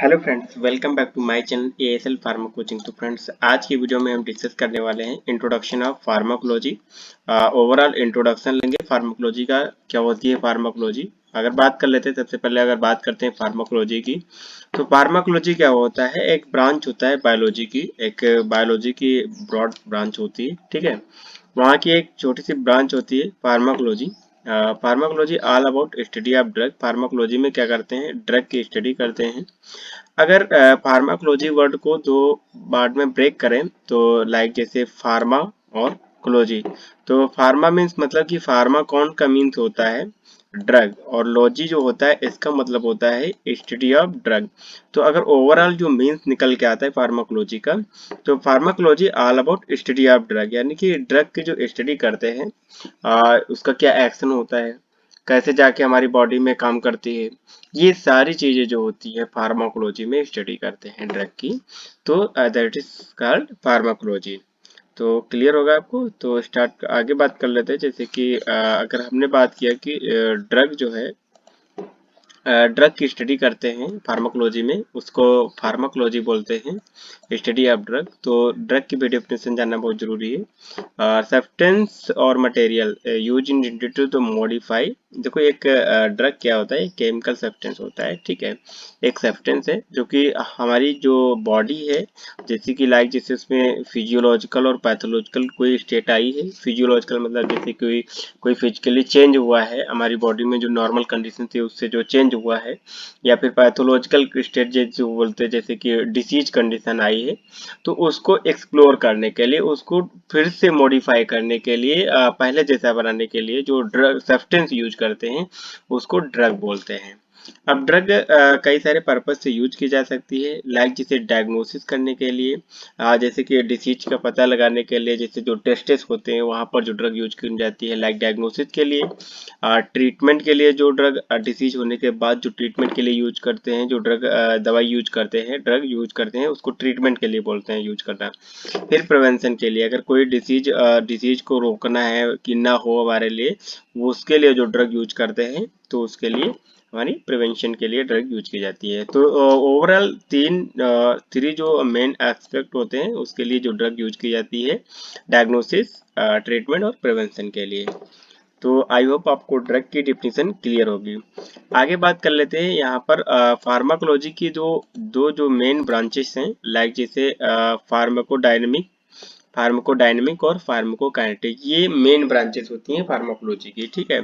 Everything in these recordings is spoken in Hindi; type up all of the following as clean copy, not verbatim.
Hello friends, welcome back to my channel ASL pharma coaching. तो फ्रेंड्स, आज की वीडियो में हम डिस्कस करने वाले हैं introduction of pharmacology. Overall introduction लेंगे फार्माकोलॉजी का, क्या होती है फार्माकोलॉजी। अगर बात कर लेते हैं, सबसे पहले अगर बात करते हैं फार्माकोलॉजी की, तो फार्माकोलॉजी क्या होता है? एक ब्रांच होता है बायोलॉजी की, एक बायोलॉजी की ब्रॉड ब्रांच होती है, ठीक है। वहाँ की एक छोटी सी ब्रांच होती है pharmacology. Pharmacology all about study of drug. Pharmacology में क्या करते हैं? ड्रग की स्टडी करते हैं। अगर फार्माकोलॉजी वर्ड को दो पार्ट में ब्रेक करें तो लाइक जैसे फार्मा और कोलॉजी। तो फार्मा मीन्स मतलब कि फार्मा कौन का मीन्स होता है ड्रग, और लॉजी जो होता है इसका मतलब होता है स्टडी ऑफ ड्रग। तो अगर ओवरऑल जो मीन्स निकल के आता है फार्माकोलॉजी का, तो pharmacology all about study of drug, यानी कि ड्रग की जो स्टडी करते हैं, उसका क्या एक्शन होता है, कैसे जाके हमारी बॉडी में काम करती है, ये सारी चीजें जो होती है फार्माकोलॉजी में स्टडी करते हैं ड्रग की। तो दैट इज कॉल्ड फार्माकोलॉजी। तो क्लियर होगा आपको? तो स्टार्ट आगे बात कर लेते हैं। जैसे कि अगर हमने बात किया कि ड्रग जो है, ड्रग की स्टडी करते हैं फार्माकोलॉजी में, उसको फार्माकोलॉजी बोलते हैं, स्टडी ऑफ ड्रग। तो ड्रग की भी डेफिनेशन जानना बहुत जरूरी है। सब्सटेंस और material use in to modify. देखो, एक ड्रग क्या होता है? केमिकल सब्सटेंस होता है, ठीक है। एक सब्सटेंस है जो कि हमारी जो बॉडी है, जैसे कि लाइक जैसे उसमें फिजियोलॉजिकल और पैथोलॉजिकल कोई स्टेट आई है। फिजियोलॉजिकल मतलब जैसे कोई फिजिकली चेंज हुआ है हमारी बॉडी में, जो नॉर्मल कंडीशन थी उससे जो चेंज हुआ है, या फिर पैथोलॉजिकल स्टेट जैसे बोलते हैं, जैसे कि डिसीज कंडीशन आई है, तो उसको एक्सप्लोर करने के लिए, उसको फिर से मॉडिफाई करने के लिए, पहले जैसा बनाने के लिए जो ड्रग सब्सटेंस यूज करते हैं उसको ड्रग बोलते हैं। अब ड्रग कई सारे पर्पज से यूज की जा सकती है, लाइक जैसे डायग्नोसिस करने के लिए, जैसे कि डिसीज का पता लगाने के लिए, जैसे जो टेस्टेस होते हैं वहां पर जो ड्रग यूज की जाती है लाइक डायग्नोसिस के लिए। ट्रीटमेंट के लिए जो ड्रग डिसीज होने के बाद जो ट्रीटमेंट के लिए यूज करते हैं, जो ड्रग दवाई यूज करते हैं, ड्रग यूज करते हैं, उसको ट्रीटमेंट के लिए बोलते हैं यूज करना। फिर प्रिवेंशन के लिए, अगर कोई डिसीज को रोकना है कि ना हो हमारे लिए, वो उसके लिए जो ड्रग यूज करते हैं, तो उसके लिए हमारी प्रिवेंशन के लिए ड्रग यूज की जाती है। तो ओवरऑल थ्री जो मेन एस्पेक्ट होते हैं उसके लिए जो ड्रग यूज की जाती है, डायग्नोसिस, ट्रीटमेंट और प्रिवेंशन के लिए। तो आई होप आपको ड्रग की डिफिनीशन क्लियर होगी। आगे बात कर लेते हैं यहाँ पर फार्माकोलॉजी की दो जो मेन ब्रांचेस हैं, लाइक जैसे फार्माकोडायनेमिक फार्माकोडायनेमिक और फार्माकोकाइनेटिक, ये मेन ब्रांचेस होती हैं फार्माकोलॉजी की, ठीक है।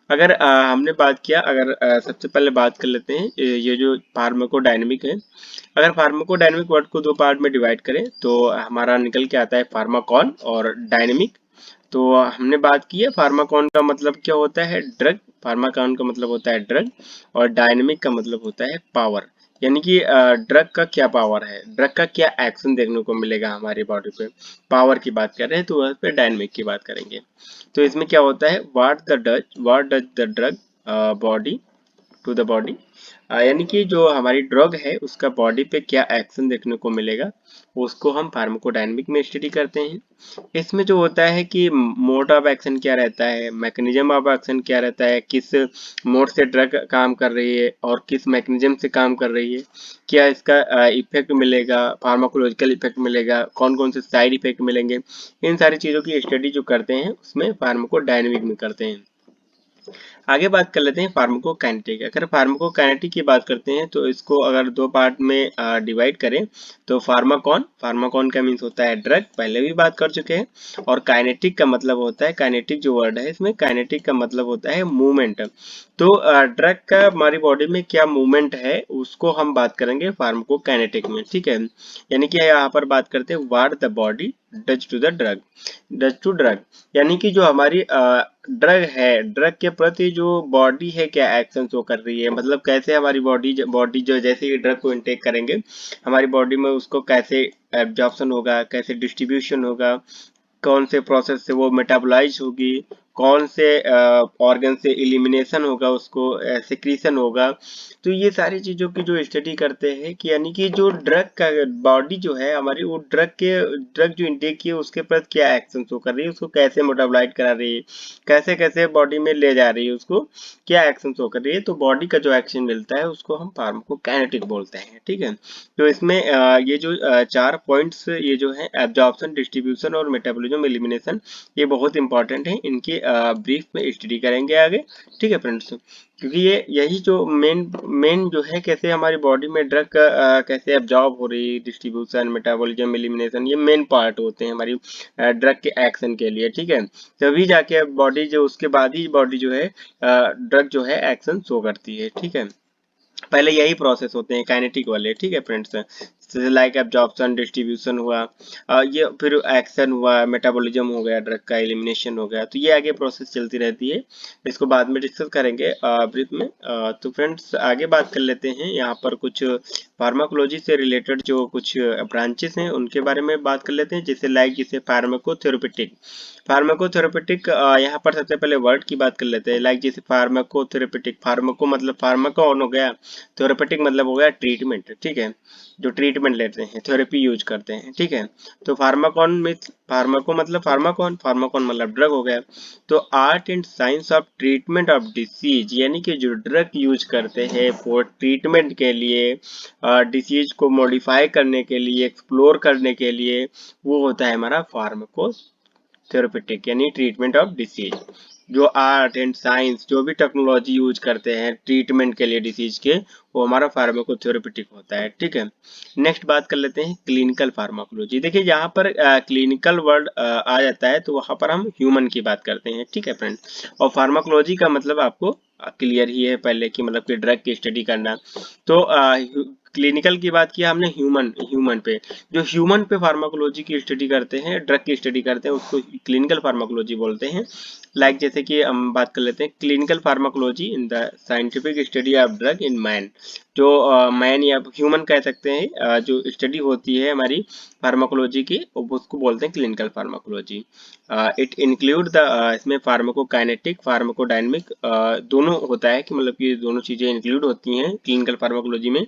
अगर हमने बात किया, अगर सबसे पहले बात कर लेते हैं ये जो फार्माकोडायनेमिक है। अगर फार्माकोडायनेमिक वर्ड को दो पार्ट में डिवाइड करें तो हमारा निकल के आता है फार्माकॉन और डायनेमिक। तो हमने बात की है फार्माकॉन का मतलब क्या होता है? ड्रग। फार्माकॉन का मतलब होता है ड्रग, और डायनेमिक का मतलब होता है पावर। यानी कि ड्रग का क्या पावर है, ड्रग का क्या एक्शन देखने को मिलेगा हमारी बॉडी पे। पावर की बात कर रहे हैं तो वह पे डायनेमिक की बात करेंगे। तो इसमें क्या होता है? What does the drug body to the body, यानी कि जो हमारी ड्रग है उसका बॉडी पे क्या एक्शन देखने को मिलेगा, उसको हम फार्माकोडायनेमिक में स्टडी करते हैं। इसमें जो होता है कि मोड ऑफ एक्शन क्या रहता है, मैकेनिज्म ऑफ एक्शन क्या रहता है, किस मोड से ड्रग काम कर रही है और किस मैकेनिज्म से काम कर रही है, क्या इसका इफेक्ट मिलेगा, फार्माकोलॉजिकल इफेक्ट मिलेगा, कौन कौन से साइड इफेक्ट मिलेंगे, इन सारी चीजों की स्टडी जो करते हैं उसमें फार्माकोडायनेमिक में करते हैं। आगे बात कर लेते हैं फार्माकोकाइनेटिक। अगर फार्माकोकाइनेटिक की बात करते हैं तो इसको अगर दो पार्ट में डिवाइड करें तो फार्माकॉन का मीन्स होता है ड्रग, पहले भी बात कर चुके हैं। और काइनेटिक का मतलब होता है, काइनेटिक जो वर्ड है इसमें काइनेटिक का मतलब होता है मूवमेंट। तो ड्रग का हमारी बॉडी में क्या मूवमेंट है उसको हम बात करेंगे फार्माकोकाइनेटिक में, ठीक है। यानी कि यहाँ पर बात करते हैं what the body does to the drug, does to drug, यानी कि जो हमारी ड्रग है, ड्रग के प्रति जो बॉडी है क्या एक्शन शो कर रही है, मतलब कैसे हमारी बॉडी जो जैसे ही ड्रग को इनटेक करेंगे हमारी बॉडी में उसको कैसे एब्जॉर्प्शन होगा, कैसे डिस्ट्रीब्यूशन होगा, कौन से प्रोसेस से वो मेटाबोलाइज होगी, कौन से ऑर्गन से एलिमिनेशन होगा, उसको सिक्रीशन होगा। तो ये सारी चीजों की जो स्टडी करते हैं कि यानी कि जो ड्रग का बॉडी जो है हमारी, वो ड्रग जो इंटेक की है उसके प्रति क्या एक्शन शो कर रही है, उसको कैसे मेटाबोलाइट करा रही है, कैसे कैसे बॉडी में ले जा रही है, उसको क्या एक्शन शो कर रही है। तो बॉडी का जो एक्शन मिलता है उसको हम फार्माकोकाइनेटिक बोलते हैं, ठीक है। तो इसमें ये जो 4 पॉइंट्स ये जो है एब्जॉर्प्शन, डिस्ट्रीब्यूशन और मेटाबॉलिज्म, एलिमिनेशन, ये बहुत इंपॉर्टेंट है। इनके ब्रीफ में स्टडी करेंगे आगे, ठीक है फ्रेंड्स। क्योंकि ये यही जो मेन जो है कैसे हमारी बॉडी में ड्रग कैसे एब्जॉर्ब हो रही है, डिस्ट्रीब्यूशन, मेटाबॉलिज्म, एलिमिनेशन, ये मेन पार्ट होते हैं हमारी ड्रग के एक्शन के लिए, ठीक है। तभी जाके बॉडी जो उसके बाद ही बॉडी जो है ड्रग जो है एक्शन शो करती है, ठीक है। पहले यही प्रोसेस होते हैं काइनेटिक वाले, ठीक है फ्रेंड्स। लाइक एब्जॉर्प्शन, डिस्ट्रीब्यूशन हुआ, ये फिर एक्शन हुआ, मेटाबॉलिज्म हो गया, ड्रग का एलिमिनेशन हो गया। तो ये आगे प्रोसेस चलती रहती है, इसको बाद में डिस्कस करेंगे ब्रीफ में। तो फ्रेंड्स आगे बात कर लेते हैं, यहाँ पर कुछ फार्माकोलॉजी से रिलेटेड जो कुछ ब्रांचेस हैं उनके बारे में बात कर लेते हैं, जैसे लाइक जैसे फार्माकोथेरेपेटिक। फार्माकोथेरेपेटिक यहाँ पर सबसे पहले वर्ड की बात कर लेते हैं, लाइक जैसे फार्माकोथेरेपेटिक, फार्माको मतलब फार्माकोन हो गया, थेरेपेटिक मतलब हो गया ट्रीटमेंट, ठीक है, जो ट्रीटमेंट लेते हैं, थेरेपी यूज करते हैं, ठीक है। तो फार्माकोन में फार्माको मतलब फार्माकोन, फार्माकोन मतलब ड्रग हो गया। तो art and science of treatment of disease, यानी कि जो ड्रग यूज करते हैं फॉर ट्रीटमेंट के लिए, डिसीज को मॉडिफाई करने के लिए, एक्सप्लोर करने के लिए, वो होता है हमारा फार्माको थेरेपेटिक, यानी ट्रीटमेंट ऑफ डिसीज। जो आर्ट एंड साइंस जो भी टेक्नोलॉजी यूज करते हैं ट्रीटमेंट के लिए डिसीज के, वो हमारा फार्माकोथेरेपेटिक होता है, ठीक है। नेक्स्ट बात कर लेते हैं क्लिनिकल फार्माकोलॉजी। देखिए यहाँ पर क्लिनिकल वर्ड आ जाता है तो वहां पर हम ह्यूमन की बात करते हैं, ठीक है फ्रेंड। और फार्माकोलॉजी का मतलब आपको क्लियर ही है पहले की, मतलब कि ड्रग की स्टडी करना। तो क्लिनिकल की बात किया हमने ह्यूमन पे, जो ह्यूमन पे फार्माकोलॉजी की स्टडी करते हैं, ड्रग की स्टडी करते हैं, उसको क्लिनिकल फार्माकोलॉजी बोलते हैं। लाइक जैसे कि हम बात कर लेते हैं clinical pharmacology in the scientific study of drug in man. जो मैन या ह्यूमन कह सकते हैं, जो स्टडी होती है हमारी फार्माकोलॉजी की, उसको बोलते हैं clinical pharmacology. It include the इसमें फार्माकोकाइनेटिक, फार्माकोडायनेमिक दोनों होता है, कि मतलब कि दोनों चीजें इंक्लूड होती हैं क्लिनिकल फार्माकोलॉजी में।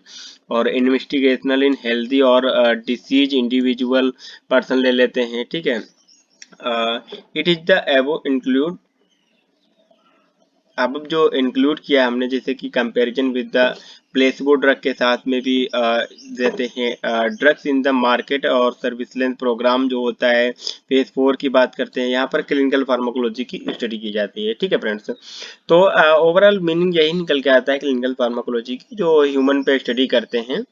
और इन्वेस्टिगेशनल इन हेल्दी और डिसीज इंडिविजुअल पर्सन ले लेते हैं, ठीक है। इट इज द एबो इंक्लूड, अब जो इंक्लूड किया हमने, जैसे कि comparison with the placebo drug के साथ में भी देते हैं, ड्रग्स इन द मार्केट और सर्विसलेंस प्रोग्राम जो होता है, फेज 4 की बात करते हैं, यहाँ पर क्लिनिकल फार्माकोलॉजी की स्टडी की जाती है, ठीक है फ्रेंड्स। तो ओवरऑल मीनिंग यही निकल के आता है क्लिनिकल फार्माकोलॉजी की, जो ह्यूमन पे स्टडी करते हैं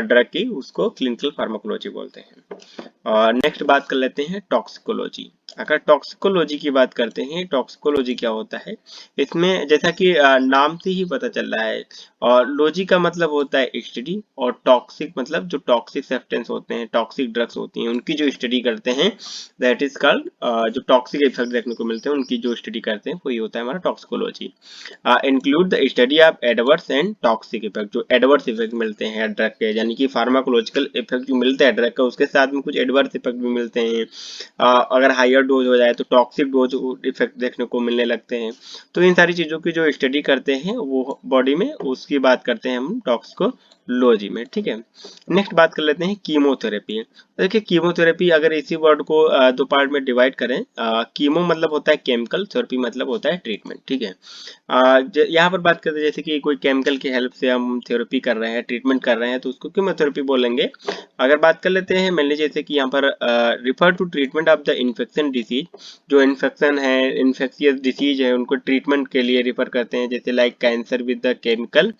ड्रग की, उसको क्लिनिकल फार्माकोलॉजी बोलते हैं। और नेक्स्ट बात कर लेते हैं टॉक्सिकोलॉजी। अगर टॉक्सिकोलॉजी की बात करते हैं, टॉक्सिकोलॉजी क्या होता है, इसमें जैसा कि नाम से ही पता चल रहा है, और लॉजी का मतलब होता है स्टडी, और टॉक्सिक मतलब जो टॉक्सिक सब्सटेंस होते हैं, टॉक्सिक ड्रग्स होती हैं, उनकी जो स्टडी करते हैं, दैट इज कॉल्ड, जो टॉक्सिक इफेक्ट देखने को मिलते हैं उनकी जो स्टडी करते हैं, वही होता है हमारा toxicology. Include the study of adverse and toxic effect, जो एडवर्स इफेक्ट मिलते हैं ड्रग के, यानी कि फार्माकोलॉजिकल इफेक्ट जो मिलते हैं ड्रग का, उसके साथ में कुछ एडवर्स इफेक्ट भी मिलते हैं। अगर हायर डोज हो जाए तो टॉक्सिक डोज इफेक्ट देखने को मिलने लगते हैं। तो इन सारी चीजों की जो स्टडी करते हैं वो बॉडी में, उसकी बात करते हैं हम टॉक्सिकोलॉजी में, ठीक है। नेक्स्ट बात कर लेते हैं कीमोथेरेपी। देखिए कीमोथेरेपी, अगर इसी वर्ड को दो पार्ट में डिवाइड करें, कीमो मतलब होता है केमिकल, थेरेपी मतलब होता है ट्रीटमेंट, ठीक है। यहाँ पर बात करते हैं जैसे कि कोई केमिकल की हेल्प से हम थेरेपी कर रहे हैं, ट्रीटमेंट कर रहे हैं, तो उसको कीमोथेरेपी बोलेंगे। अगर बात कर लेते हैं मेनली जैसे कि यहाँ पर refer to treatment of the infection disease, जो इन्फेक्शन है, इन्फेक्शियस डिसीज है, उनको ट्रीटमेंट के लिए रिफर करते हैं, जैसे like cancer with the chemical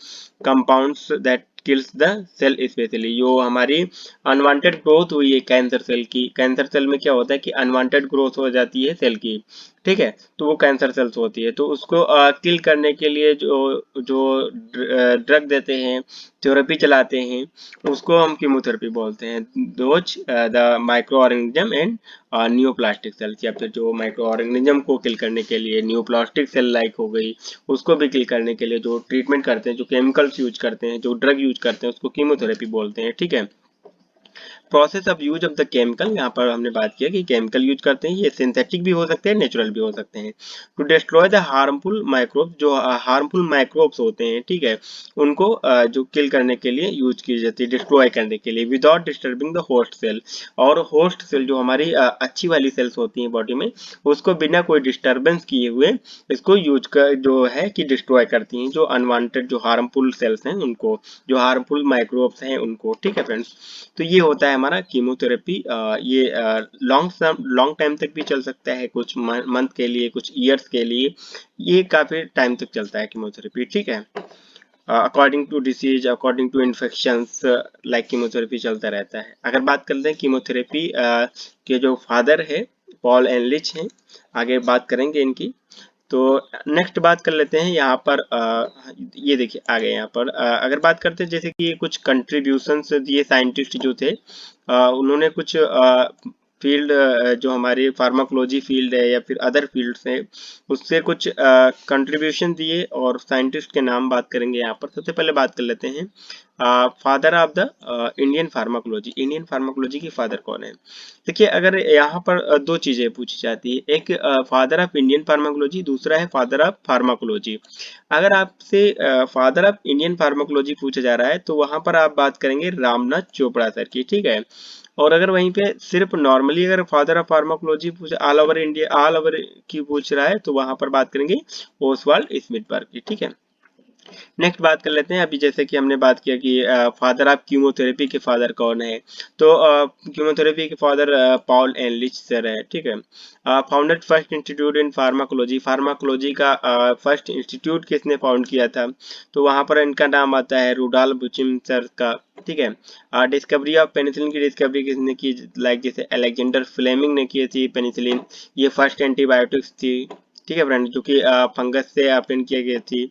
compounds that kills the cell, specially जो हमारी अनवांटेड ग्रोथ हुई है कैंसर सेल की, कैंसर सेल में क्या होता है कि अनवांटेड ग्रोथ हो जाती है सेल की, ठीक है, तो वो कैंसर सेल्स होती है, तो उसको किल करने के लिए जो जो ड्रग देते हैं, थेरेपी चलाते हैं, उसको हम कीमोथेरेपी बोलते हैं। Those the microorganism and neoplastic cells, या फिर जो माइक्रो ऑर्गेनिज्म को किल करने के लिए, न्यूप्लास्टिक सेल लाइक हो गई, उसको भी किल करने के लिए जो ट्रीटमेंट करते हैं, जो केमिकल्स यूज करते हैं, जो ड्रग यूज करते हैं, उसको कीमोथेरेपी बोलते हैं, ठीक है। Process of use of the chemical, यहाँ पर हमने बात किया कि केमिकल यूज करते हैं, ये सिंथेटिक भी हो सकते हैं, नेचुरल भी हो सकते हैं। To destroy the harmful microbes, जो हार्मफुल माइक्रोब्स होते हैं, ठीक है, उनको जो किल करने के लिए यूज की जाती है, डिस्ट्रॉय करने के लिए, without disturbing the host cell. और होस्ट सेल जो हमारी अच्छी वाली सेल्स होती हैं बॉडी में, उसको बिना कोई डिस्टर्बेंस किए हुए इसको यूज कर जो है कि डिस्ट्रॉय करती हैं, जो अनवांटेड जो हार्मफुल सेल्स हैं उनको, जो हार्मफुल माइक्रोब्स हैं उनको, ठीक है फ्रेंड्स। तो ये होता है हमारा कीमोथेरेपी। ये लॉन्ग टाइम तक भी चल सकता है, कुछ मंथ के लिए, कुछ ईयर्स के लिए, ये काफी टाइम तक चलता है कीमोथेरेपी, ठीक है। According to disease, according to infections, like chemotherapy चलता रहता है। अगर बात करते हैं कीमोथेरेपी के जो फादर है पॉल एनलिच हैं, आगे बात करेंगे इनकी। तो नेक्स्ट बात कर लेते हैं यहाँ पर ये देखिए आगे यहाँ पर अगर बात करते हैं जैसे कि कुछ कंट्रीब्यूशंस दिए साइंटिस्ट जो थे, उन्होंने कुछ फील्ड जो हमारी फार्माकोलॉजी फील्ड है या फिर अदर फील्ड्स है, उससे कुछ कंट्रीब्यूशन दिए, और साइंटिस्ट के नाम बात करेंगे यहाँ पर। सबसे पहले बात कर लेते हैं father of the Indian pharmacology. Indian pharmacology की फादर कौन है? देखिए अगर यहाँ पर दो चीजें पूछी जाती है, एक फादर ऑफ इंडियन फार्माकोलॉजी, दूसरा है फादर ऑफ फार्माकोलॉजी। अगर आपसे फादर ऑफ इंडियन फार्माकोलॉजी पूछा जा रहा है तो वहां पर आप बात करेंगे रामनाथ चोपड़ा सर की, ठीक है। और अगर वहीं पे सिर्फ नॉर्मली अगर फादर ऑफ फार्माकोलॉजी पूछ all over India, all over की पूछ रहा है, तो वहां पर बात करेंगे ओसवाल्ड स्मिथबर्ग की, ठीक है। नेक्स्ट बात कर लेते हैं, अभी जैसे कि हमने बात किया कि फादर ऑफ कीमोथेरेपी के फादर कौन है, तो कीमोथेरेपी के फादर पॉल एनलिच सर है, ठीक है। फाउंडेड फर्स्ट इंस्टीट्यूट इन फार्माकोलॉजी, फार्माकोलॉजी का फर्स्ट इंस्टीट्यूट किसने फाउंड किया था, तो वहां पर इनका नाम आता है रुडॉल्फ बुचिम सर का, ठीक है। डिस्कवरी ऑफ पेनिसिलिन की डिस्कवरी किसने की, लाइक जैसे अलेक्जेंडर फ्लेमिंग ने की थी पेनिसिलिन, ये फर्स्ट एंटीबायोटिक्स थी, ठीक है फ्रेंड, जो कि फंगस से ऑब्टेन किया गया थी।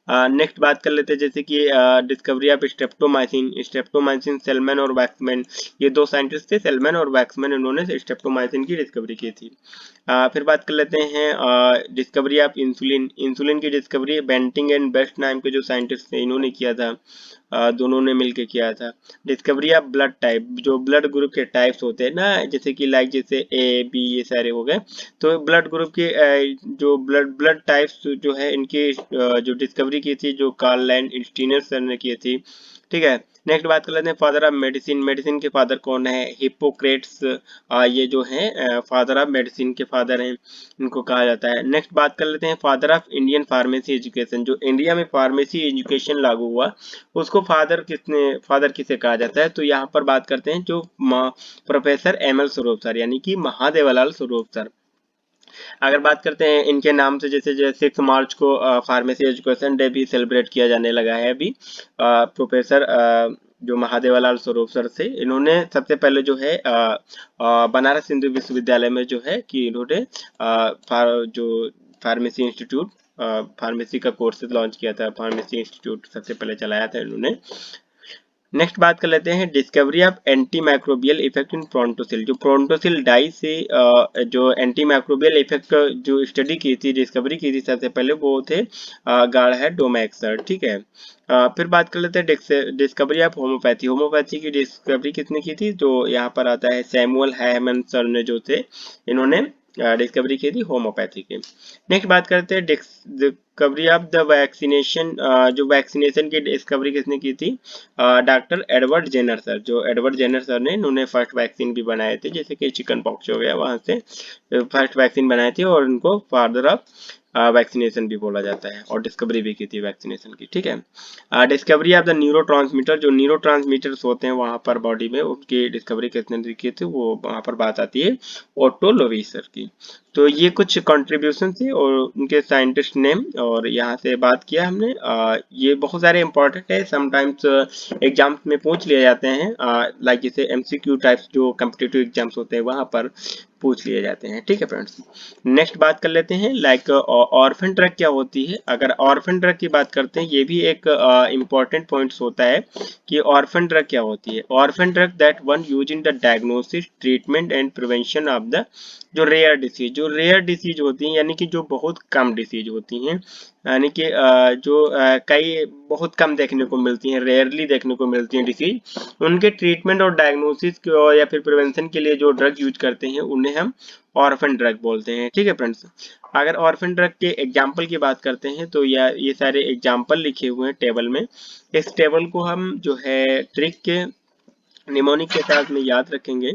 नेक्स्ट बात कर लेते हैं जैसे कि discovery of streptomycin, streptomycin salesman और वैक्समैन, ये दो साइंटिस्ट थे, सेलमैन और वैक्समैन, इन्होंने स्ट्रेप्टोमाइसिन की डिस्कवरी की थी। फिर बात कर लेते हैं डिस्कवरी ऑफ इंसुलिन, इंसुलिन की डिस्कवरी बेंटिंग एंड बेस्ट नाम के जो साइंटिस्ट थे इन्होंने किया था, दोनों ने मिलकर किया था। डिस्कवरी ऑफ ब्लड टाइप, जो ब्लड ग्रुप के टाइप्स होते हैं ना, जैसे कि लाइक जैसे ए बी ये सारे हो गए, तो ब्लड ग्रुप के जो ब्लड टाइप्स जो है इनकी जो डिस्कवरी की थी, जो कार्ल लैंड स्टीनर सर ने की थी, ठीक है। नेक्स्ट बात कर लेते हैं फादर ऑफ मेडिसिन, मेडिसिन के फादर कौन है, हिप्पोक्रेट्स, ये जो है फादर ऑफ मेडिसिन के फादर हैं, इनको कहा जाता है। नेक्स्ट बात कर लेते हैं father of Indian pharmacy education, जो इंडिया में फार्मेसी एजुकेशन लागू हुआ उसको फादर किसे कहा जाता है, तो यहाँ पर बात करते हैं जो प्रोफेसर एम.एल. स्वरूप सर, यानी कि महादेवलाल स्वरूप सर। अगर बात करते हैं इनके नाम से, जैसे 6 मार्च को फार्मेसी एजुकेशन डे भी सेलिब्रेट किया जाने लगा है अभी। प्रोफेसर जो महादेवलाल स्वरूप सर से, इन्होंने सबसे पहले जो है बनारस हिंदू विश्वविद्यालय में जो है कि इन्होंने जो फार्मेसी इंस्टीट्यूट, फार्मेसी का कोर्सेज लॉन्च किया था, फार्मेसी इंस्टीट्यूट सबसे पहले चलाया था इन्होंने। नेक्स्ट बात कर लेते हैं discovery of anti microbial effect in Prontosil, जो प्रोन्टोसिल डाई से जो एंटी माइक्रोबियल इफेक्ट जो स्टडी की थी, डिस्कवरी की थी सबसे पहले, वो थे गार्डहेड डोमैक्स सर, ठीक है। फिर बात कर लेते हैं डिस्कवरी ऑफ होम्योपैथी, होम्योपैथी की डिस्कवरी किसने की थी, जो यहाँ पर आता है सैमुअल हैमन सर ने जो थे, इन्होंने डिस्कवरी की थी होम्योपैथी की। नेक्स्ट बात करते हैं डिस्कवरी ऑफ द वैक्सीनेशन, जो वैक्सीनेशन की डिस्कवरी किसने की थी, डॉक्टर एडवर्ड जेनर सर, जो एडवर्ड जेनर सर ने, इन्होंने फर्स्ट वैक्सीन भी बनाए थे, जैसे कि चिकन पॉक्स हो गया, वहां से फर्स्ट वैक्सीन बनाई थी, और उनको फादर ऑफ वैक्सीनेशन भी बोला जाता है, और डिस्कवरी भी की थी वैक्सीनेशन की, ठीक है। डिस्कवरी ऑफ द न्यूरोट्रांसमीटर, जो न्यूरोट्रांसमीटर्स होते हैं वहां पर बॉडी में, उनकी डिस्कवरी किसने की थी, वो वहां पर बात आती है ओटो लोविस सर की। तो ये कुछ कंट्रीब्यूशन थे और उनके साइंटिस्ट नेम, और यहाँ से बात किया हमने। ये बहुत सारे इंपॉर्टेंट है, समटाइम्स एग्जाम्स में पूछ लिए जाते हैं, लाइक जैसे एमसीक्यू टाइप्स जो कॉम्पिटिटिव एग्जाम्स होते हैं वहां पर पूछ लिए जाते हैं, ठीक है फ्रेंड्स। नेक्स्ट बात कर लेते हैं लाइक ऑर्फन ड्रग क्या होती है। अगर ऑर्फन ड्रग की बात करते हैं, ये भी एक इम्पॉर्टेंट पॉइंट्स होता है कि ऑर्फन ड्रग क्या होती है। Orphan drug that one use in the diagnosis, treatment and prevention of the जो रेयर डिसीज, जो रेयर डिसीज होती हैं, यानी कि जो बहुत कम डिसीज होती हैं, यानी कि जो कई बहुत कम देखने को मिलती हैं, रेयरली देखने को मिलती हैं डिसीज, उनके ट्रीटमेंट और डायग्नोसिस या फिर प्रिवेंशन के लिए जो ड्रग यूज करते हैं उन्हें हम ऑर्फन ड्रग बोलते हैं। ठीक है फ्रेंड्स, अगर ऑर्फन ड्रग के एग्जाम्पल की बात करते हैं तो ये सारे एग्जाम्पल लिखे हुए हैं टेबल में। इस टेबल को हम जो है ट्रिक के निमोनिक के साथ में याद रखेंगे।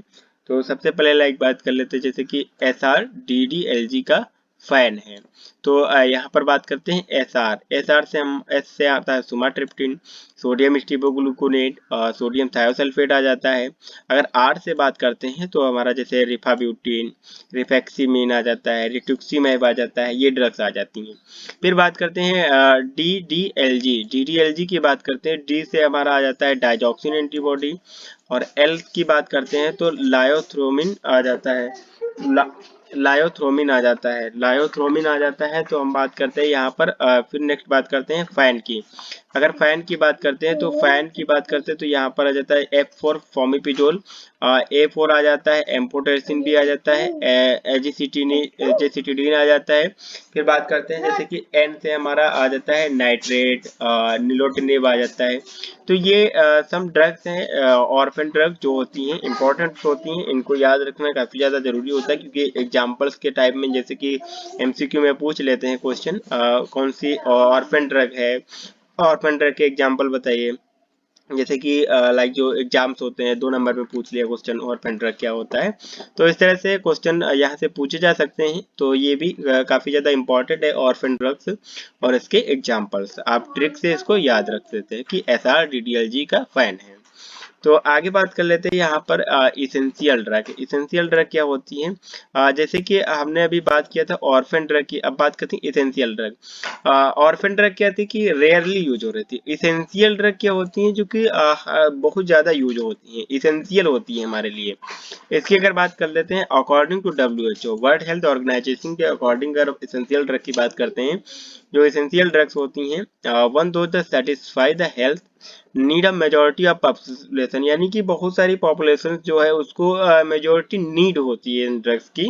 तो सबसे पहले लाइक बात कर लेते हैं, जैसे कि SR-DDLG का फैन है। तो यहाँ पर बात करते हैं एसआर से हम एस से आता है सुमाट्रिप्टिन, सोडियम स्टीरोग्लूकोनेट, सोडियम थायोसल्फेट आ जाता है। अगर आर से बात करते हैं तो हमारा जैसे रिफाब्यूटिन, रिफेक्सिमिन आ जाता है, रिटुक्सीमैब आ जाता है, ये ड्रग्स आ जाती हैं। फिर बात करते हैं DDLG की बात करते हैं। डी से हमारा आ जाता है डाइजॉक्सिन एंटीबॉडी, और एल की बात करते हैं तो लायोथ्रोमिन आ जाता है। लायोथ्रोमिन आ जाता है, लायोथ्रोमिन आ जाता है। तो हम बात करते हैं यहाँ पर फिर नेक्स्ट बात करते हैं फैन की। अगर फैन की बात करते हैं तो फैन की बात करते हैं तो यहाँ पर आ जाता है F4 फॉमिपिजोल, A4 आ जाता है, एम्फोटेरसिन भी आ जाता है, एजिसिटिडीन आ जाता है। फिर बात करते हैं जैसे कि N से हमारा आ जाता है नाइट्रेट, निलोटिनेब आ जाता है। तो ये सम ड्रग्स हैं, ऑर्फन ड्रग जो होती हैं, इंपॉर्टेंट होती हैं, इनको याद रखना काफी ज्यादा जरूरी होता है, क्योंकि एग्जांपल्स के टाइप में जैसे कि MCQ में पूछ लेते हैं क्वेश्चन, कौन सी ऑर्फन ड्रग है, ऑर्फन ड्रग के एग्जांपल बताइए। जैसे कि लाइक जो एग्जाम्स होते हैं 2 नंबर में पूछ लिया क्वेश्चन ऑर्फन ड्रग क्या होता है, तो इस तरह से क्वेश्चन यहाँ से पूछे जा सकते हैं। तो ये भी काफी ज्यादा इंपॉर्टेंट है ऑर्फन ड्रग्स और इसके एग्जांपल्स, आप ट्रिक से इसको याद रख सकते हैं कि SR-DDLG का फैन है। तो आगे बात कर लेते हैं यहाँ पर इसेंशियल ड्रग। इसेंशियल ड्रग क्या होती है, जैसे कि हमने अभी बात किया था ऑर्फन ड्रग की, अब बात करते हैं इसेंशियल ड्रग। ऑर्फन ड्रग क्या थी कि रेयरली यूज हो रही थी, इसेंशियल ड्रग क्या होती है जो कि बहुत ज्यादा यूज होती है, इसेंशियल होती है हमारे लिए। इसकी अगर बात कर लेते हैं according to WHO, World Health Organization के अकॉर्डिंग अगर इसेंशियल ड्रग की बात करते हैं, जो इसेंशियल ड्रग्स होती हैं, वन दो the satisfy the health need a majority of population, यानी कि बहुत सारी पॉपुलेशन जो है उसको मेजोरिटी नीड होती है इन ड्रग्स की।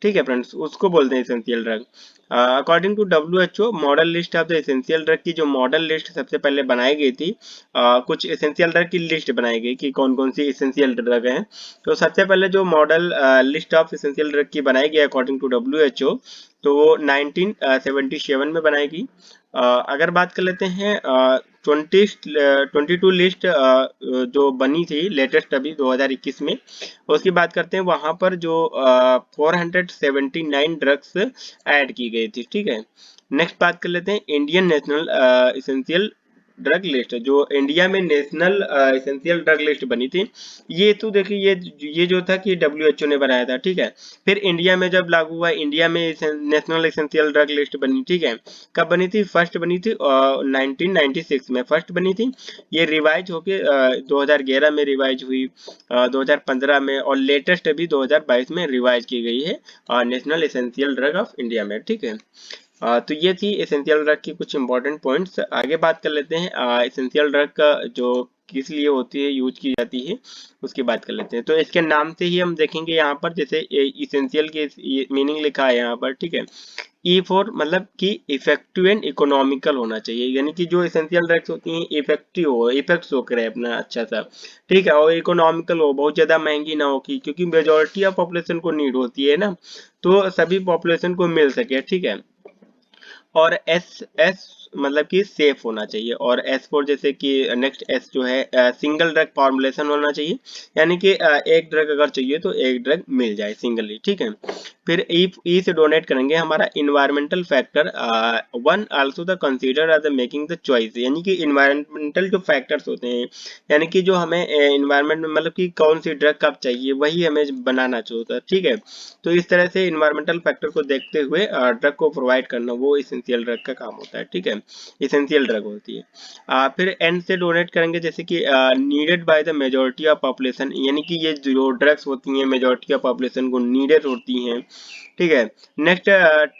ठीक है फ्रेंड्स, उसको बोलते हैं essential drug. According to WHO model list of the essential drug की जो मॉडल लिस्ट सबसे पहले बनाई गई थी, कुछ इसेंशियल ड्रग की लिस्ट बनाई गई कि कौन कौन सी इसेंशियल ड्रग हैं। तो सबसे पहले जो model list of essential drug की बनाई गई अकॉर्डिंग टू WHO, तो वो 1977 में बनाई गई। अगर बात कर लेते हैं 22 लिस्ट जो बनी थी लेटेस्ट अभी 2021 में, उसकी बात करते हैं, वहां पर जो 479 ड्रग्स ऐड की गई थी। ठीक है, नेक्स्ट बात कर लेते हैं Indian national essential drug list, जो इंडिया में नेशनल इसेंशियल ड्रग लिस्ट बनी थी। ये तो देखिए ये जो था कि WHO ने बनाया था। ठीक है, फिर इंडिया में जब लागू हुआ, इंडिया में नेशनल इसेंशियल ड्रग लिस्ट बनी। ठीक है, कब बनी थी, फर्स्ट बनी थी 1996 में फर्स्ट बनी थी। ये रिवाइज होके 2011 में रिवाइज हुई, 2015 में, और लेटेस्ट अभी 2022 में रिवाइज की गई है national essential drug of India में। ठीक है, तो ये थी एसेंशियल ड्रग की कुछ इंपॉर्टेंट पॉइंट्स। आगे बात कर लेते हैं एसेंशियल ड्रग का जो किस लिए होती है, यूज की जाती है, उसकी बात कर लेते हैं। तो इसके नाम से ही हम देखेंगे यहाँ पर, जैसे इसेंशियल के मीनिंग लिखा है यहाँ पर। ठीक है, E4 मतलब कि इफेक्टिव एंड इकोनॉमिकल होना चाहिए, यानी कि जो एसेंशियल ड्रग्स होती हैं इफेक्टिव हो, इफेक्ट्स हो करे अपना अच्छा सा। ठीक है, और इकोनॉमिकल हो, बहुत ज्यादा महंगी ना हो, क्योंकि मेजोरिटी ऑफ पॉपुलेशन को नीड होती है ना, तो सभी पॉपुलेशन को मिल सके। ठीक है, और एस मतलब कि सेफ होना चाहिए, और S4 जैसे कि नेक्स्ट S जो है सिंगल ड्रग फॉर्मुलेशन होना चाहिए, यानी कि एक ड्रग अगर चाहिए तो एक ड्रग मिल जाए सिंगली। ठीक है, फिर ई से डोनेट करेंगे हमारा environmental factor one also the consider as the making the choice, यानी कि इन्वायरमेंटल जो फैक्टर्स होते हैं, यानी कि जो हमें इन्वायरमेंट में मतलब कि कौन सी ड्रग कब चाहिए वही हमें बनाना चाहिए। ठीक है, तो इस तरह से इन्वायरमेंटल फैक्टर को देखते हुए ड्रग को प्रोवाइड करना वो इसेंशियल ड्रग का काम होता है। ठीक है, इसेंशियल ड्रग होती है। फिर एन से डोनेट करेंगे, जैसे कि needed by the majority of population, यानी कि ये जो ड्रग्स होती हैं मेजोरिटी ऑफ पॉपुलेशन को नीडेड होती हैं, ठीक है। नेक्स्ट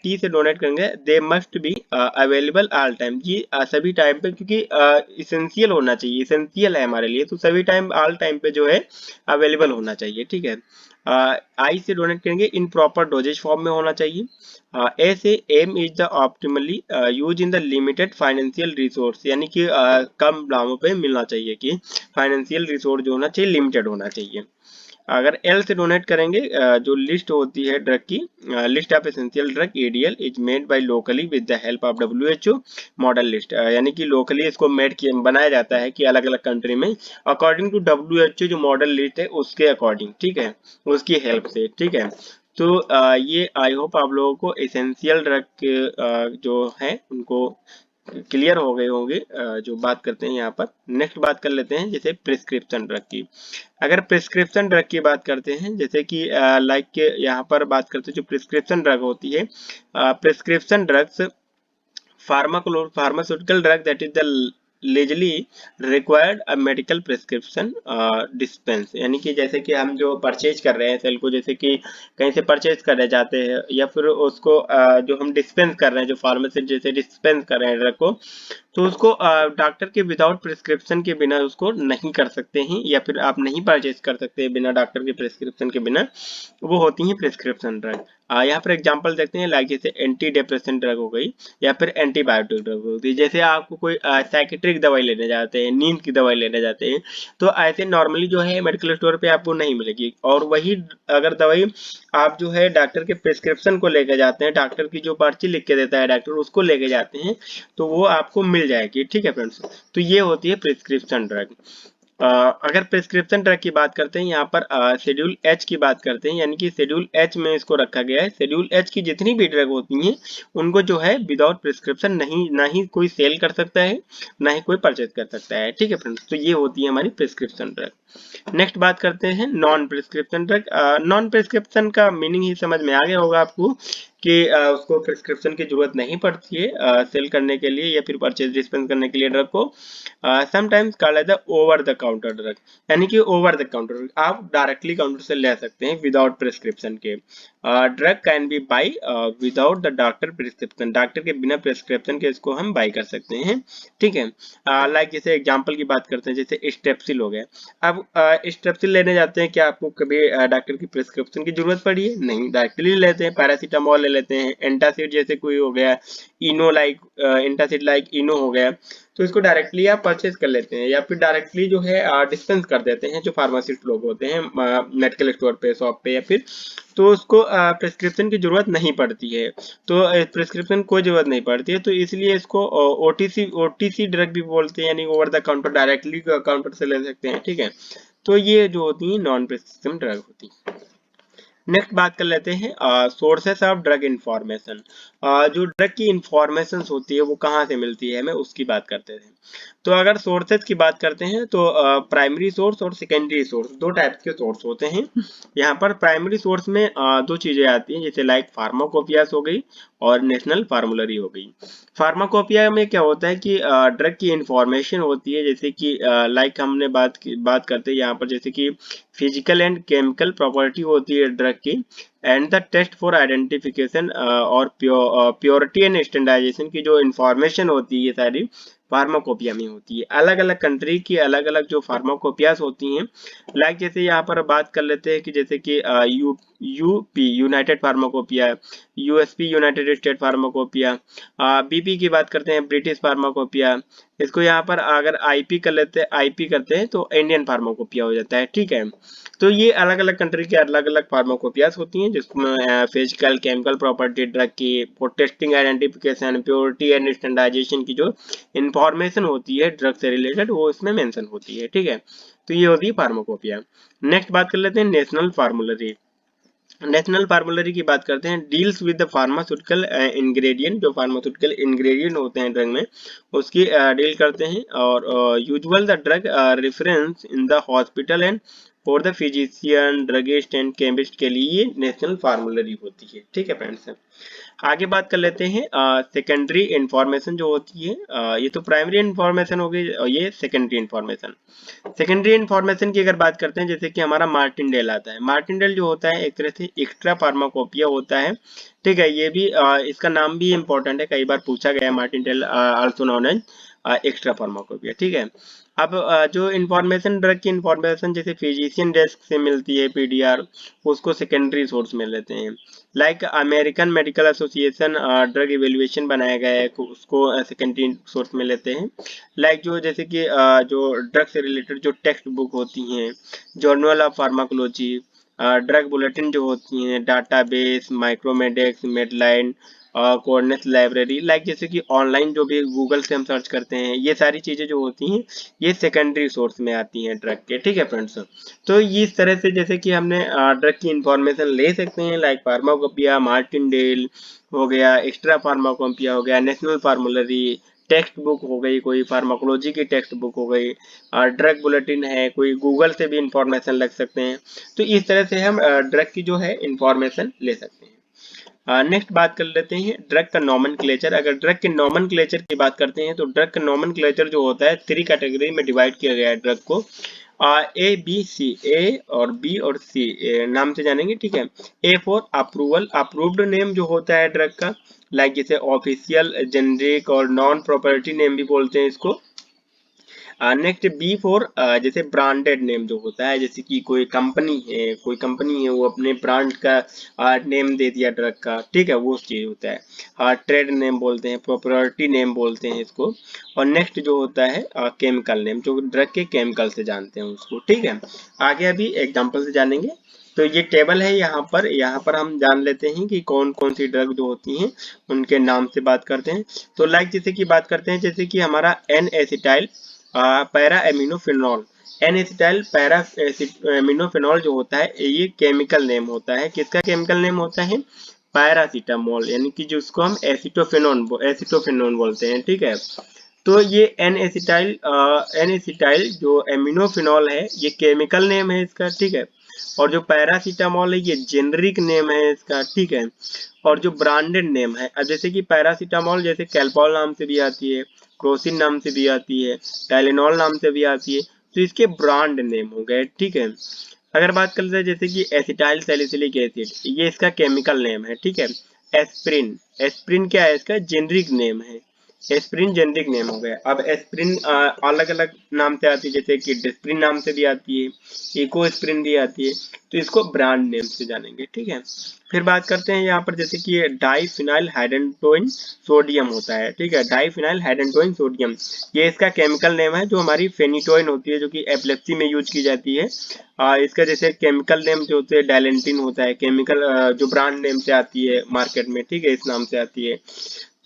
टी से डोनेट करेंगे, they must be available all time, ये सभी टाइम पे, क्योंकि इसेंशियल होना चाहिए, इसेंशियल है हमारे लिए, तो सभी टाइम ऑल टाइम पे जो है अवेलेबल होना चाहिए, ठीक है। आई से डोनेट करेंगे, इन प्रॉपर डोजेज फॉर्म में होना चाहिए। ए से एम is the optimally use in the limited financial resource, यानी कि कम दामों पे मिलना चाहिए, कि फाइनेंशियल रिसोर्स जो होना चाहिए लिमिटेड होना चाहिए। अगर एल से डोनेट करेंगे, जो लिस्ट होती है ड्रग की, list of essential drug ADL is made by locally with the help of WHO model list, यानी कि लोकली इसको मेड किया बनाया जाता है कि अलग अलग कंट्री में अकॉर्डिंग टू डब्ल्यूएचओ जो मॉडल लिस्ट है उसके अकॉर्डिंग, ठीक है, उसकी हेल्प से, ठीक है। तो ये आई होप आप लोगों को एसेंशियल ड्रग जो है उनको क्लियर हो गए होंगे, जो बात करते हैं यहाँ पर। नेक्स्ट बात कर लेते हैं जैसे प्रिस्क्रिप्शन ड्रग की। अगर प्रिस्क्रिप्शन ड्रग की बात करते हैं, जैसे कि लाइक यहाँ पर बात करते हैं जो प्रिस्क्रिप्शन ड्रग होती है, prescription drugs pharmaceutical drug that is the legally required a medical prescription dispense, यानी कि जैसे कि हम जो परचेज कर रहे हैं सेल को, जैसे कि कहीं से परचेज करने जाते हैं या फिर उसको जो हम डिस्पेंस कर रहे हैं, जो फार्मासिस्ट जैसे डिस्पेंस कर रहे हैं ड्रग को, तो उसको डॉक्टर के विदाउट प्रिस्क्रिप्शन के बिना उसको नहीं कर सकते हैं, या फिर आप नहीं परचेज कर सकते हैं बिना डॉक्टर के प्रिस्क्रिप्शन के बिना, वो होती हैं प्रिस्क्रिप्शन ड्रग। यहाँ पर एग्जांपल देखते हैं, लाइक जैसे एंटी डिप्रेशन ड्रग हो गई या फिर एंटीबायोटिक ड्रग होती है। जैसे आपको कोई साइकेट्रिक दवाई लेने जाते हैं, नींद की दवाई लेने जाते हैं, तो ऐसे नॉर्मली जो है मेडिकल स्टोर पे आपको नहीं मिलेगी, और वही अगर दवाई आप जो है डॉक्टर के प्रिस्क्रिप्शन को लेके जाते हैं, डॉक्टर की जो पर्ची लिख के देता है डॉक्टर, उसको लेके जाते हैं, तो वो आपको मिल जाएगी, ठीक है फ्रेंड्स। तो ये होती है प्रिस्क्रिप्शन ड्रग। अगर प्रिस्क्रिप्शन ड्रग की बात करते हैं, यहाँ पर शेड्यूल एच की बात करते हैं, यानी कि शेड्यूल एच में इसको रखा गया है। शेड्यूल एच की जितनी भी ड्रग होती हैं उनको जो है विदाउट प्रिस्क्रिप्शन नहीं, ना ही कोई सेल कर सकता है, ना ही कोई परचेज कर सकता है, ठीक है फ्रेंड्स। तो ये होती है हमारी प्रिस्क्रिप्शन ड्रग। नेक्स्ट बात करते हैं non prescription drug. Non prescription का मीनिंग ही समझ में आ गया होगा आपको कि उसको प्रिस्क्रिप्शन की जरूरत नहीं पड़ती है सेल करने के लिए या फिर परचेज डिस्पेंस करने के लिए ड्रग को। Sometimes called as the over the counter drug, यानी कि ओवर द काउंटर आप डायरेक्टली काउंटर से ले सकते हैं विदाउट प्रिस्क्रिप्शन के। Drug can be buy without the doctor prescription, doctor के बिना प्रिस्क्रिप्शन के इसको हम बाई कर सकते हैं, ठीक है। लाइक जैसे एग्जांपल की बात करते हैं, जैसे स्टेप्सिल हो गया। अब स्टेप्सिल लेने जाते हैं, क्या आपको कभी डॉक्टर की प्रिस्क्रिप्शन की जरूरत पड़ी है? नहीं, डायरेक्टली लेते हैं। पैरासीटामोल ले लेते हैं, एंटासिड जैसे कोई हो गया, इनो लाइक एंटासिड लाइक इनो हो गया, तो इसको डायरेक्टली आप परचेज कर लेते हैं, या फिर डायरेक्टली जो है डिस्पेंस कर देते हैं जो फार्मासिस्ट लोग होते हैं मेडिकल स्टोर पे, शॉप पे, या फिर तो उसको प्रिस्क्रिप्शन की जरूरत नहीं पड़ती है। तो प्रिस्क्रिप्शन कोई जरूरत नहीं पड़ती है, तो इसलिए इसको ओटीसी ड्रग भी बोलते हैं, यानी over the counter, directly counter से ले सकते हैं, ठीक है। तो ये जो होती है नॉन प्रिस्क्रिप्शन ड्रग होती है। नेक्स्ट बात कर लेते हैं सोर्सेस ऑफ ड्रग इंफॉर्मेशन। जो ड्रग की इंफॉर्मेशन होती है वो कहाँ से मिलती है, हमें उसकी बात करते हैं। तो अगर सोर्सेज की बात करते हैं तो प्राइमरी सोर्स और सेकेंडरी सोर्स, दो टाइप्स के सोर्स होते हैं। यहाँ पर प्राइमरी सोर्स में दो चीजें आती हैं, जैसे लाइक फार्माकोपियास हो गई और नेशनल फार्मूलरी हो गई। फार्माकोपिया में क्या होता है कि ड्रग की इंफॉर्मेशन होती है, जैसे कि लाइक हमने बात करते हैं यहाँ पर, जैसे कि फिजिकल एंड केमिकल प्रॉपर्टी होती है ड्रग की, and the test for identification और प्योरिटी एंड स्टैंडर्डाइजेशन की जो इंफॉर्मेशन होती है सारी फार्माकोपिया में होती है। अलग अलग कंट्री की अलग अलग जो फार्माकोपियास होती हैं, लाइक जैसे यहाँ पर बात कर लेते हैं कि जैसे कि UP United pharmacopoeia, USP United state pharmacopoeia, BP की बात करते हैं ब्रिटिश फार्माकोपिया। इसको यहाँ पर अगर आईपी करते हैं तो इंडियन फार्माकोपिया हो जाता है, ठीक है। तो ये अलग अलग कंट्री के अलग अलग फार्माकोपियास होती हैं, जिसमें फिजिकल केमिकल प्रॉपर्टी, ड्रग की testing, identification, purity and standardization की जो इंफॉर्मेशन होती है ड्रग से रिलेटेड, वो इसमें मेंशन होती है, ठीक है। तो ये होती है फार्माकोपिया। नेक्स्ट बात कर लेते हैं नेशनल फार्मूलरी। नेशनल फार्मूलरी की बात करते हैं, deals with the pharmaceutical ingredient, जो फार्मास्यूटिकल इंग्रेडिएंट होते हैं ड्रग में उसकी डील करते हैं, और usual the drug reference in the hospital and for the physician, druggist and chemist के लिए ये नेशनल फार्मूलरी होती है। ठीक है फ्रेंड्स, आगे बात कर लेते हैं सेकेंडरी इंफॉर्मेशन जो होती है। ये तो प्राइमरी इंफॉर्मेशन हो गई और ये सेकेंडरी इंफॉर्मेशन। सेकेंडरी इंफॉर्मेशन की अगर बात करते हैं, जैसे कि हमारा मार्टिनडेल आता है। मार्टिनडेल जो होता है एक तरह से एक्स्ट्रा फार्माकोपिया होता है। ठीक है, ये भी इसका नाम भी इम्पोर्टेंट है, कई बार पूछा गया है। Martindale also known as extra pharmacopoeia. ठीक है, अब जो इन्फॉर्मेशन, ड्रग की इन्फॉर्मेशन जैसे फिजिशियन डेस्क से मिलती है पीडीआर, उसको सेकेंडरी सोर्स में लेते हैं। Like American medical association drug evaluation बनाया गया है, उसको सेकेंडरी सोर्स में लेते हैं। लाइक जो जैसे कि जो ड्रग से रिलेटेड जो टेक्स्ट बुक होती हैं, journal of pharmacology, drug bulletin जो होती हैं, database, Micromedex, Medline, coordinate library, like जैसे कि ऑनलाइन जो भी गूगल से हम सर्च करते हैं, ये सारी चीजें जो होती हैं ये सेकेंडरी सोर्स में आती हैं ड्रग के। ठीक है फ्रेंड्स, तो इस तरह से जैसे कि हमने ड्रग की इंफॉर्मेशन ले सकते हैं, लाइक फार्माकोपिया, मार्टिनडेल हो गया, एक्स्ट्रा फार्माकोपिया हो गया, नेशनल फार्मूलरी, टेक्स्ट बुक हो गई, कोई फार्माकोलॉजी की टेक्स्ट बुक हो गई, ड्रग बुलेटिन है, कोई गूगल से भी इंफॉर्मेशन लग सकते हैं। तो इस तरह से हम ड्रग की जो है इंफॉर्मेशन ले सकते हैं। नेक्स्ट बात कर लेते हैं ड्रग का नॉमेनक्लेचर। अगर ड्रग के नॉमेनक्लेचर की बात करते हैं तो ड्रग का नॉमेनक्लेचर जो होता है 3 कैटेगरी में डिवाइड किया गया है ड्रग को। ए बी सी, ए और बी और सी नाम से जानेंगे। ठीक है, A for approval, approved name जो होता है ड्रग का, लाइक जैसे ऑफिशियल, जेनरिक और नॉन प्रॉपर्टी नेम भी बोलते हैं इसको। नेक्स्ट बी फॉर जैसे ब्रांडेड नेम जो होता है, जैसे कि कोई कंपनी है वो अपने ब्रांड का नेम दे दिया ड्रग का। ठीक है, वो चीज होता है ट्रेड नेम बोलते हैं, प्रॉपर्टी नेम बोलते हैं इसको। और नेक्स्ट जो होता है केमिकल नेम, जो ड्रग के केमिकल से जानते हैं उसको। ठीक है, आगे अभी एग्जाम्पल से जानेंगे। तो ये टेबल है, यहाँ पर हम जान लेते हैं कि कौन कौन सी ड्रग जो होती हैं उनके नाम से बात करते हैं। तो लाइक जैसे कि बात करते हैं, जैसे कि हमारा N acetyl para aminophenol, N acetyl para aminophenol जो होता है ये केमिकल नेम होता है। किसका केमिकल नेम होता है? पैरासीटामोल, यानी कि जिसको हम एसिटोफिनोन बोलते हैं। ठीक है, तो ये एन एसिटाइल जो एमिनोफिनॉल है ये केमिकल नेम है इसका। ठीक है, और जो पैरासीटामोल है ये जेनरिक नेम है इसका। ठीक है, और जो ब्रांडेड नेम है, जैसे कि पैरासीटामोल जैसे कैल्पॉल नाम से भी आती है, क्रोसिन नाम से भी आती है, टाइलेनॉल नाम से भी आती है, तो इसके ब्रांड नेम हो गए। ठीक है, अगर बात कर लेते हैं जैसे कि एसिटाइल सैलिसिलिक एसिड, ये इसका केमिकल नेम है। ठीक है, एस्प्रिन, एस्प्रिन क्या है? इसका जेनरिक नेम है। एस्प्रिन जेनरिक नेम हो गया। अब एस्प्रिन अलग अलग नाम से आती है, जैसे कि डिस्प्रिन नाम से भी आती है, इकोस्प्रिन भी आती है, तो इसको ब्रांड नेम से जानेंगे। ठीक है, फिर बात करते हैं यहाँ पर जैसे कि डाइफिनाइल हाइड्रोटोइन सोडियम होता है। ठीक है, डाइफिनाइल हाइड्रोटोइन सोडियम, ये इसका केमिकल नेम है। जो हमारी फेनिटोइन होती है जो कि एपिलेप्सी में यूज की जाती है, इसका जैसे केमिकल नेम जो होते हैं डायलेंटिन होता है, केमिकल जो ब्रांड नेम से आती है मार्केट में। ठीक है, इस नाम से आती है।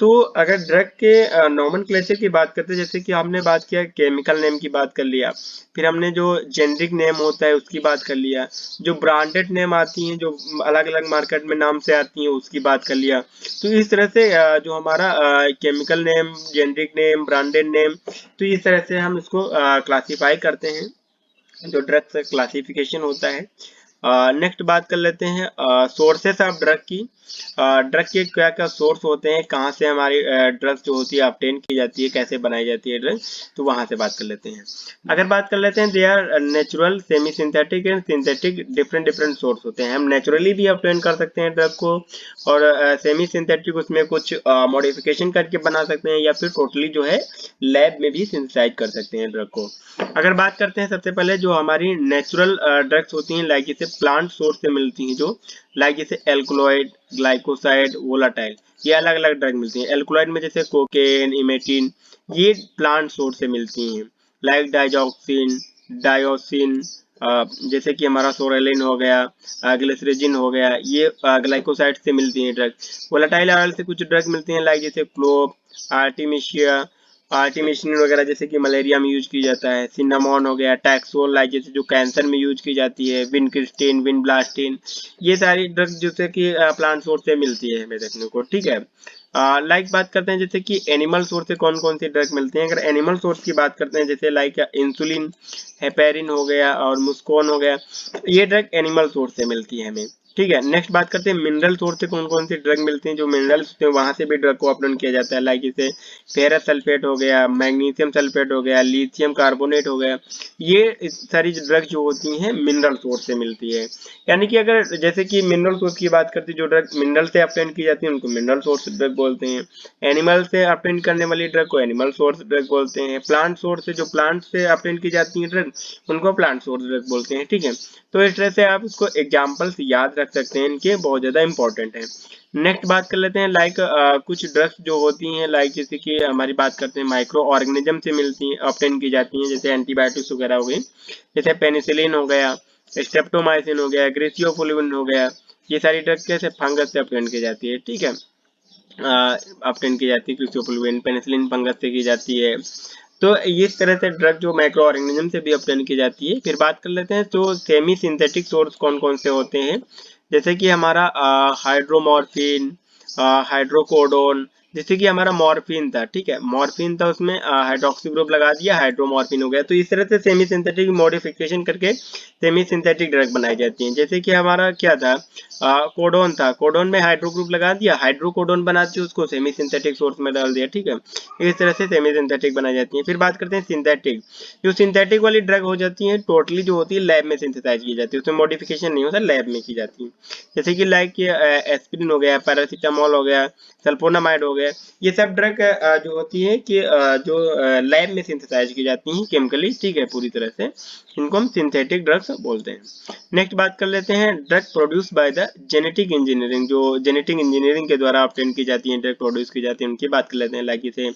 तो अगर ड्रग के नॉमेनक्लेचर की बात करते हैं, जैसे कि हमने बात किया केमिकल नेम की बात कर लिया, फिर हमने जो जेनरिक नेम होता है उसकी बात कर लिया, जो ब्रांडेड नेम आती हैं जो अलग अलग मार्केट में नाम से आती हैं उसकी बात कर लिया। तो इस तरह से जो हमारा chemical name, generic name, branded name, तो इस तरह से हम इसको क्लासीफाई करते हैं, जो ड्रग का क्लासिफिकेशन होता है। नेक्स्ट बात कर लेते हैं सोर्सेस ऑफ ड्रग की। ड्रग के क्या क्या सोर्स होते हैं, कहाँ से हमारी ड्रग्स जो होती है ऑब्टेन की जाती है, कैसे बनाई जाती है ड्रग, तो वहां से बात कर लेते हैं। अगर बात कर लेते हैं, they are natural, semi synthetic and synthetic, different different source होते हैं। हम नेचुरली भी ऑब्टेन कर सकते हैं ड्रग को, और सेमी सिंथेटिक उसमें कुछ मॉडिफिकेशन करके बना सकते हैं, या फिर टोटली जो है लैब में भी सिंथेसाइज कर सकते हैं ड्रग को। अगर बात करते हैं सबसे पहले जो हमारी नेचुरल ड्रग्स होती हैं, लाइक जैसे प्लांट सोर्स से मिलती हैं, जो लाइक जैसे एल्कलॉइड, ग्लाइकोसाइड, वोलाटाइल, ये अलग अलग ड्रग मिलती हैं। एल्कलॉइड में जैसे कोकेन, इमेटिन, ये प्लांट सोर्स से मिलती हैं। लाइक डाइजॉक्सिन, डायोसिन, जैसे कि हमारा सोरेलिन हो गया, ग्लिसरीजिन हो गया, ये ग्लाइकोसाइड से मिलती हैं ड्रग। वोलाटाइल ऑयल से कुछ ड्रग मिलती हैं, लाइक जैसे क्लोव, आर्टिमिशिया, आर्टिमिसिन वगैरह जैसे कि मलेरिया में यूज की जाता है। सिनामोन हो गया, टैक्सोल, लाइक जैसे जो कैंसर में यूज की जाती है, विनक्रिस्टिन, विनब्लास्टिन, ये सारी ड्रग जैसे कि प्लांट सोर्स से मिलती है हमें देखने को। ठीक है, लाइक बात करते हैं जैसे कि एनिमल सोर्स से कौन कौन से ड्रग मिलते हैं। अगर एनिमल सोर्स की बात करते हैं जैसे लाइक इंसुलिन, हेपेरिन हो गया और मुस्कोन हो गया, ये ड्रग एनिमल सोर्स से मिलती है हमें, ठीक है। नेक्स्ट बात करते हैं मिनरल सोर्स से कौन कौन से ड्रग मिलते हैं। जो मिनरल्स होते हैं वहां से भी ड्रग को अपलोड किया जाता है, लाइक जैसे फेरस सल्फेट हो गया, मैग्नीशियम सल्फेट हो गया, लिथियम कार्बोनेट हो गया, ये सारी ड्रग जो होती हैं मिनरल सोर्स से मिलती है। यानी कि अगर जैसे कि मिनरल सोर्स की बात करते हैं, जो ड्रग मिनरल से ऑब्टेन की जाती है उनको मिनरल सोर्स ड्रग बोलते हैं। एनिमल से ऑब्टेन करने वाली ड्रग को एनिमल सोर्स ड्रग बोलते हैं। प्लांट सोर्स से, जो प्लांट से ऑब्टेन की जाती है ड्रग, उनको प्लांट सोर्स ड्रग बोलते हैं, ठीक है। तो इस तरह से आप इसको एग्जाम्पल्स याद रख सकते हैं, इनके बहुत ज्यादा इंपॉर्टेंट है। नेक्स्ट बात कर लेते हैं लाइक कुछ ड्रग्स जो होती हैं, लाइक जैसे कि हमारी बात करते हैं माइक्रो ऑर्गेनिज्म से मिलती हैं, ऑब्टेन की जाती हैं, जैसे एंटीबायोटिक्स वगैरह हो गई, जैसे पेनिसिलिन हो गया, स्ट्रेप्टोमाइसिन हो गया, ग्रेसियोफुलविन हो गया, ये सारी ड्रग कैसे फंगस से ऑब्टेन की जाती है, ठीक है। ऑब्टेन की जाती है ग्रेसियोफुलविन, पेनिसिलिन फंगस से की जाती है। तो इस तरह से ड्रग जो माइक्रो ऑर्गेनिज्म से भी ऑब्टेन की जाती है। फिर बात कर लेते हैं तो सेमी सिंथेटिक सोर्स कौन कौन से होते हैं, जैसे कि हमारा हाइड्रोमॉर्फिन, हाइड्रोकोडोन, जैसे कि हमारा मॉर्फिन था, ठीक है, मॉर्फिन था, उसमें हाइड्रोक्सी ग्रुप लगा दिया, हाइड्रोमॉर्फिन हो गया। तो इस तरह से सेमी सिंथेटिक मॉडिफिकेशन करके सेमी सिंथेटिक ड्रग बनाई जाती हैं। जैसे कि हमारा क्या था, कोडोन था, कोडोन में हाइड्रो ग्रुप लगा दिया, हाइड्रोकोडोन बना के उसको सेमी सिंथेटिक सोर्स में डाल दिया, ठीक है। इस तरह से सेमी सिंथेटिक बनाई जाती है। फिर बात करते हैं सिंथेटिक। जो सिंथेटिक वाली ड्रग हो जाती है टोटली जो होती है लैब में सिंथेसाइज की जाती है, उसमें मॉडिफिकेशन नहीं होता, लैब में की जाती है। जैसे कि लाइक एस्पिरिन हो गया, पैरासीटामोल हो गया, सल्फोनामाइड हो गया, ये सब ड्रग जो होती है कि जो लैब में सिंथेसाइज की जाती हैं केमिकली, ठीक है, पूरी तरह से, इनको हम सिंथेटिक ड्रग्स बोलते हैं। नेक्स्ट बात कर लेते हैं drug produce by the genetic engineering. जो जेनेटिक इंजीनियरिंग के द्वारा ऑब्टेन की जाती है, ड्रग प्रोड्यूस की जाती है, उनकी बात कर लेते हैं। लाइक जैसे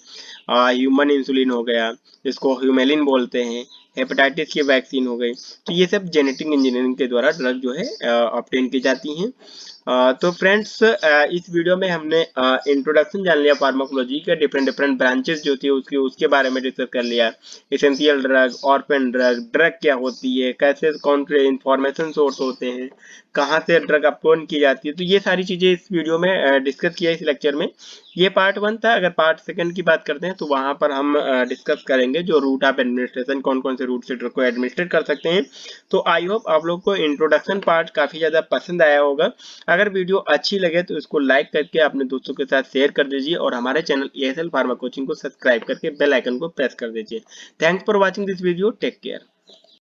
ह्यूमन इंसुलिन हो गया, जिसको ह्यूमेलिन बोलते हैं, हेपेटाइटिस की वैक्सीन हो गई। तो ये सब जेनेटिक इंजीनियरिंग के द्वारा ड्रग जो है ऑब्टेन की जाती हैं। तो फ्रेंड्स इस वीडियो में हमने इंट्रोडक्शन जान लिया फार्माकोलॉजी के, डिफरेंट डिफरेंट ब्रांचेस जो थी उसके बारे में डिस्कस कर लिया। Essential drug, orphan drug, drug क्या होती है, कैसे कौन से इंफॉर्मेशन सोर्स होते हैं, कहाँ से ड्रग अपलोड की जाती है, तो ये सारी चीजें इस वीडियो में डिस्कस किया इस लेक्चर में। ये पार्ट 1 था। अगर पार्ट 2 की बात करते हैं तो वहां पर हम डिस्कस करेंगे जो रूट ऑफ एडमिनिस्ट्रेशन, कौन कौन से रूट से ड्रग को एडमिनिस्ट्रेट कर सकते हैं। तो आई होप आप लोग को इंट्रोडक्शन पार्ट काफी ज्यादा पसंद आया होगा। अगर वीडियो अच्छी लगे तो इसको लाइक करके अपने दोस्तों के साथ शेयर कर दीजिए और हमारे चैनल ESL फार्मा कोचिंग को सब्सक्राइब करके बेल आइकन को प्रेस कर दीजिए। Thanks for watching this video, take care.